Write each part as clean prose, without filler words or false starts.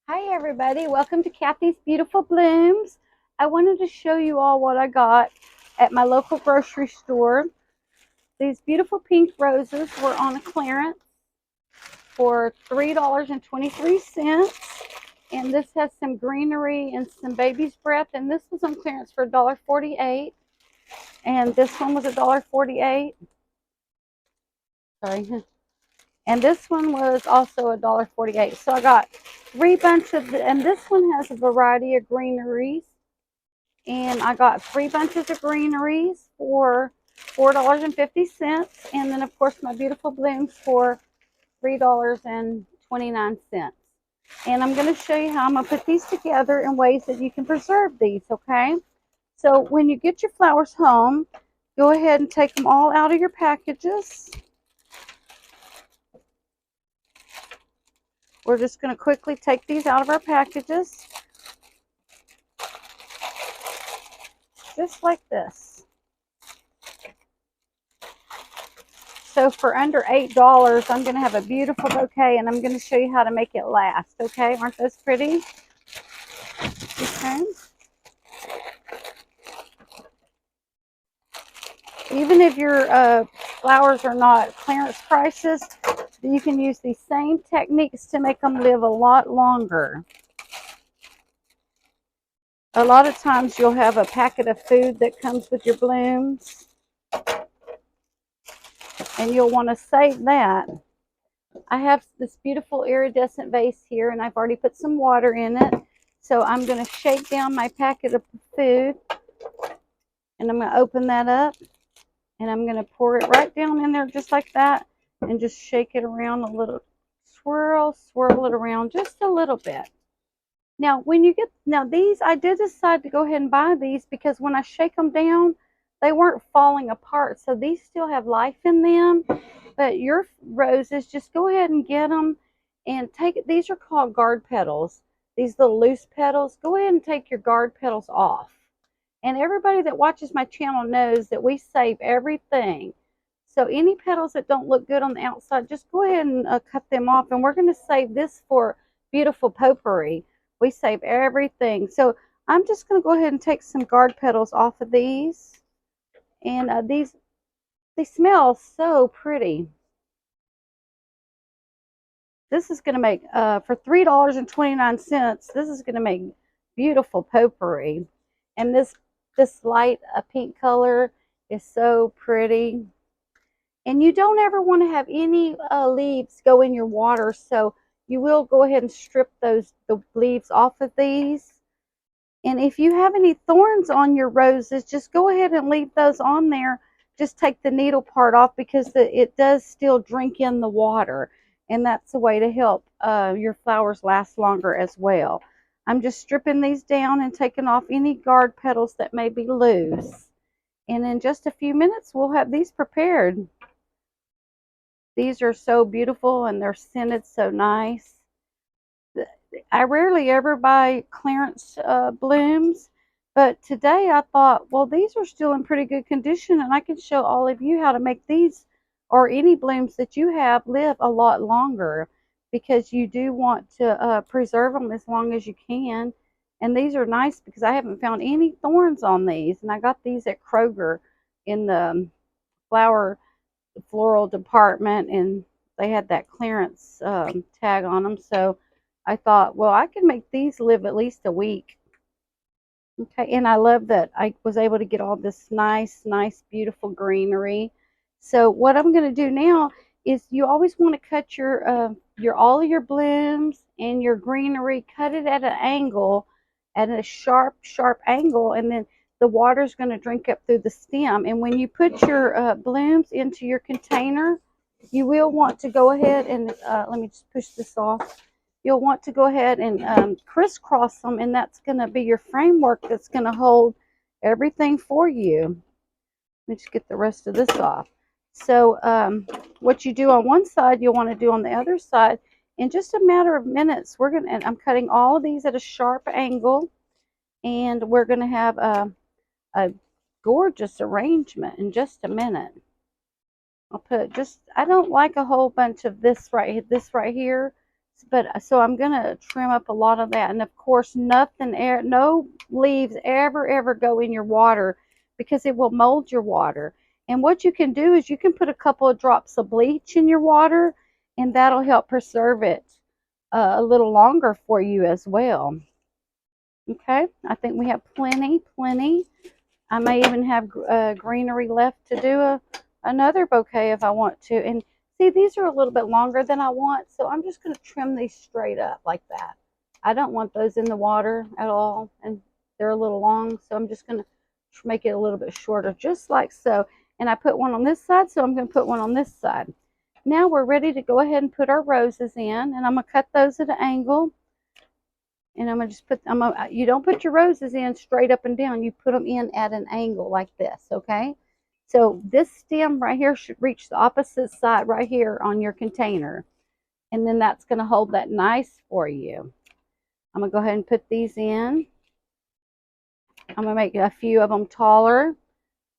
Hi everybody, welcome to Kathy's Beautiful Blooms. I wanted to show you all what I got at my local grocery store. These beautiful pink roses were on a clearance for $3.23. And this has some greenery and some baby's breath. And this was on clearance for $1.48. And this one was $1.48. Sorry. And this one was also $1.48. So I got three bunches, and this one has a variety of greeneries. And I got three bunches of greeneries for $4.50. And then, of course, my beautiful blooms for $3.29. And I'm going to show you how I'm going to put these together in ways that you can preserve these, okay? So when you get your flowers home, go ahead and take them all out of your packages. We're just going to quickly take these out of our packages. Just like this. So for under $8, I'm going to have a beautiful bouquet, and I'm going to show you how to make it last, okay? Aren't those pretty? Okay. Even if your flowers are not clearance prices, you can use these same techniques to make them live a lot longer. A lot of times you'll have a packet of food that comes with your blooms, and you'll want to save that. I have this beautiful iridescent vase here, and I've already put some water in it. So I'm going to shake down my packet of food, and I'm going to open that up, and I'm going to pour it right down in there just like that, and just shake it around a little. Swirl it around just a little bit. Now, these, I did decide to go ahead and buy these because when I shake them down, they weren't falling apart. So these still have life in them. But your roses, just go ahead and get them and take it. These are called guard petals. These little loose petals. Go ahead and take your guard petals off. And everybody that watches my channel knows that we save everything. So any petals that don't look good on the outside, just go ahead and cut them off. And we're going to save this for beautiful potpourri. We save everything. So I'm just going to go ahead and take some guard petals off of these. And they smell so pretty. This is going to make, for $3.29, this is going to make beautiful potpourri. And this light pink color is so pretty. And you don't ever want to have any leaves go in your water, so you will go ahead and strip the leaves off of these. And if you have any thorns on your roses, just go ahead and leave those on there. Just take the needle part off because it does still drink in the water. And that's a way to help your flowers last longer as well. I'm just stripping these down and taking off any guard petals that may be loose. And in just a few minutes, we'll have these prepared. These are so beautiful, and they're scented so nice. I rarely ever buy clearance blooms, but today I thought, well, these are still in pretty good condition, and I can show all of you how to make these or any blooms that you have live a lot longer, because you do want to preserve them as long as you can. And these are nice because I haven't found any thorns on these, and I got these at Kroger in the floral department, and they had that clearance tag on them. So I thought, well, I can make these live at least a week. Okay, and I love that I was able to get all this nice, beautiful greenery. So what I'm going to do now is, you always want to cut your all of your blooms and your greenery, cut it at an angle, at a sharp angle, and then the water is going to drink up through the stem. And when you put your blooms into your container, you will want to go ahead and let me just push this off. You'll want to go ahead and crisscross them, and that's going to be your framework that's going to hold everything for you. Let me just get the rest of this off. So what you do on one side, you'll want to do on the other side. In just a matter of minutes, I'm cutting all of these at a sharp angle, and we're going to have a gorgeous arrangement in just a minute. I'll put I don't like a whole bunch of this right here. But so I'm going to trim up a lot of that. And of course, no leaves ever go in your water because it will mold your water. And what you can do is you can put a couple of drops of bleach in your water, and that'll help preserve it a little longer for you as well. Okay, I think we have plenty. I may even have greenery left to do another bouquet if I want to. And see, these are a little bit longer than I want, so I'm just going to trim these straight up like that. I don't want those in the water at all, and they're a little long, so I'm just going to make it a little bit shorter, just like so. And I put one on this side, so I'm going to put one on this side. Now we're ready to go ahead and put our roses in, and I'm going to cut those at an angle. And I'm going to just put, you don't put your roses in straight up and down. You put them in at an angle like this, okay? So this stem right here should reach the opposite side right here on your container. And then that's going to hold that nice for you. I'm going to go ahead and put these in. I'm going to make a few of them taller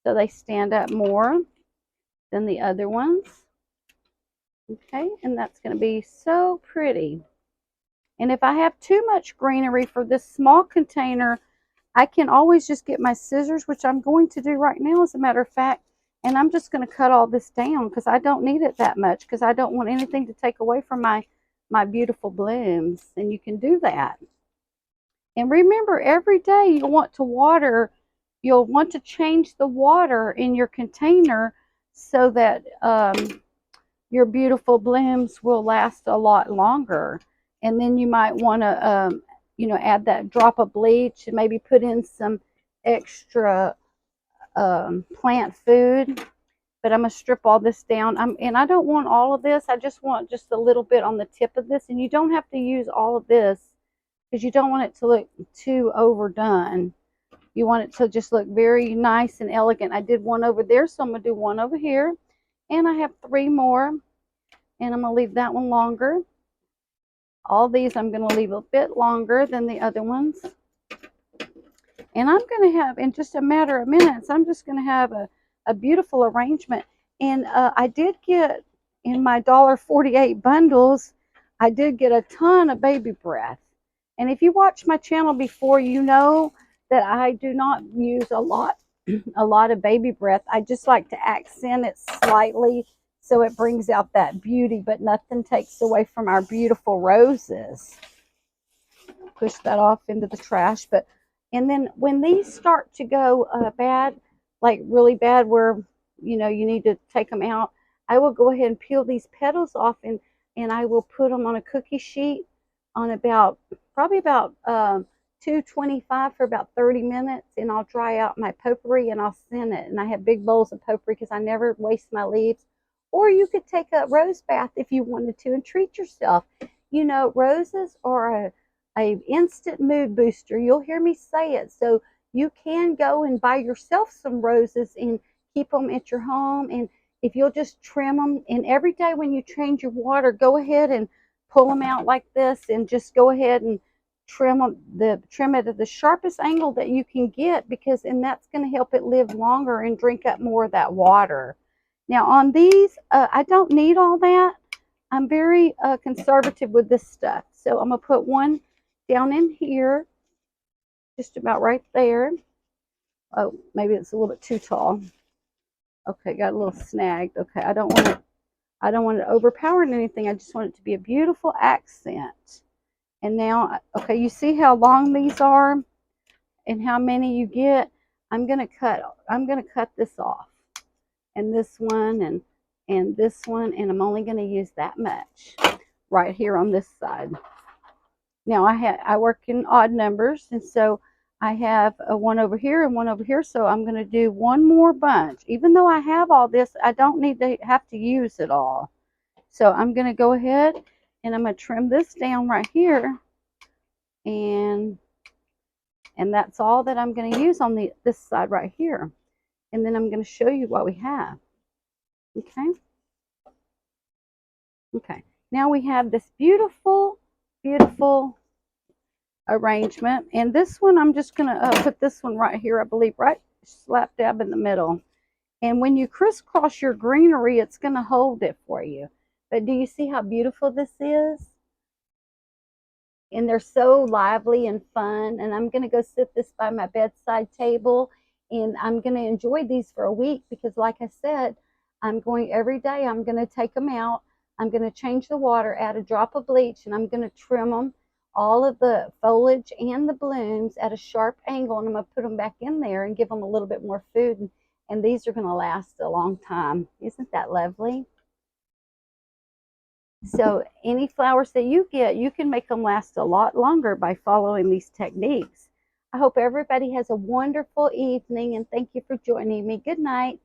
so they stand up more than the other ones. Okay, and that's going to be so pretty. And if I have too much greenery for this small container, I can always just get my scissors, which I'm going to do right now as a matter of fact, and I'm just going to cut all this down because I don't need it that much because I don't want anything to take away from my beautiful blooms. And you can do that. And remember, every day you'll want to water, you'll want to change the water in your container so that your beautiful blooms will last a lot longer. And then you might want to, add that drop of bleach and maybe put in some extra plant food. But I'm going to strip all this down. And I don't want all of this. I just want just a little bit on the tip of this. And you don't have to use all of this because you don't want it to look too overdone. You want it to just look very nice and elegant. I did one over there, so I'm going to do one over here. And I have 3 more. And I'm going to leave that one longer. All these I'm going to leave a bit longer than the other ones. And I'm going to have, in just a matter of minutes, I'm just going to have a beautiful arrangement. And I did get, in my $1.48 bundles, I did get a ton of baby breath. And if you watch my channel before, you know that I do not use a lot of baby breath. I just like to accent it slightly so it brings out that beauty, but nothing takes away from our beautiful roses. Push that off into the trash. And then when these start to go bad, like really bad where, you need to take them out, I will go ahead and peel these petals off and I will put them on a cookie sheet on probably about 225 for about 30 minutes, and I'll dry out my potpourri and I'll send it. And I have big bowls of potpourri because I never waste my leaves. Or you could take a rose bath if you wanted to and treat yourself. Roses are a instant mood booster. You'll hear me say it. So you can go and buy yourself some roses and keep them at your home. And if you'll just trim them, and every day when you change your water, go ahead and pull them out like this and just go ahead and trim it at the sharpest angle that you can get, and that's going to help it live longer and drink up more of that water. Now on these, I don't need all that. I'm very conservative with this stuff. So I'm going to put one down in here, just about right there. Oh, maybe it's a little bit too tall. Okay, got a little snagged. Okay, I don't want it overpowering anything. I just want it to be a beautiful accent. And now, okay, you see how long these are and how many you get? I'm going to cut this off. And this one and this one, and I'm only going to use that much right here on this side. Now I work in odd numbers, and so I have one over here and one over here, so I'm going to do one more bunch. Even though I have all this, I don't need to have to use it all. So I'm going to go ahead and I'm going to trim this down right here, and that's all that I'm going to use on this side right here. And then I'm going to show you what we have. Okay, now we have this beautiful arrangement, and this one I'm just going to put this one right here, I believe, right slap dab in the middle. And when you crisscross your greenery, it's going to hold it for you. But do you see how beautiful this is? and they're so lively and fun. And I'm going to go sit this by my bedside table, and I'm going to enjoy these for a week because, like I said, I'm going every day. I'm going to take them out. I'm going to change the water, add a drop of bleach, and I'm going to trim them, all of the foliage and the blooms, at a sharp angle, and I'm going to put them back in there and give them a little bit more food. And these are going to last a long time. Isn't that lovely? So any flowers that you get, you can make them last a lot longer by following these techniques. I hope everybody has a wonderful evening, and thank you for joining me. Good night.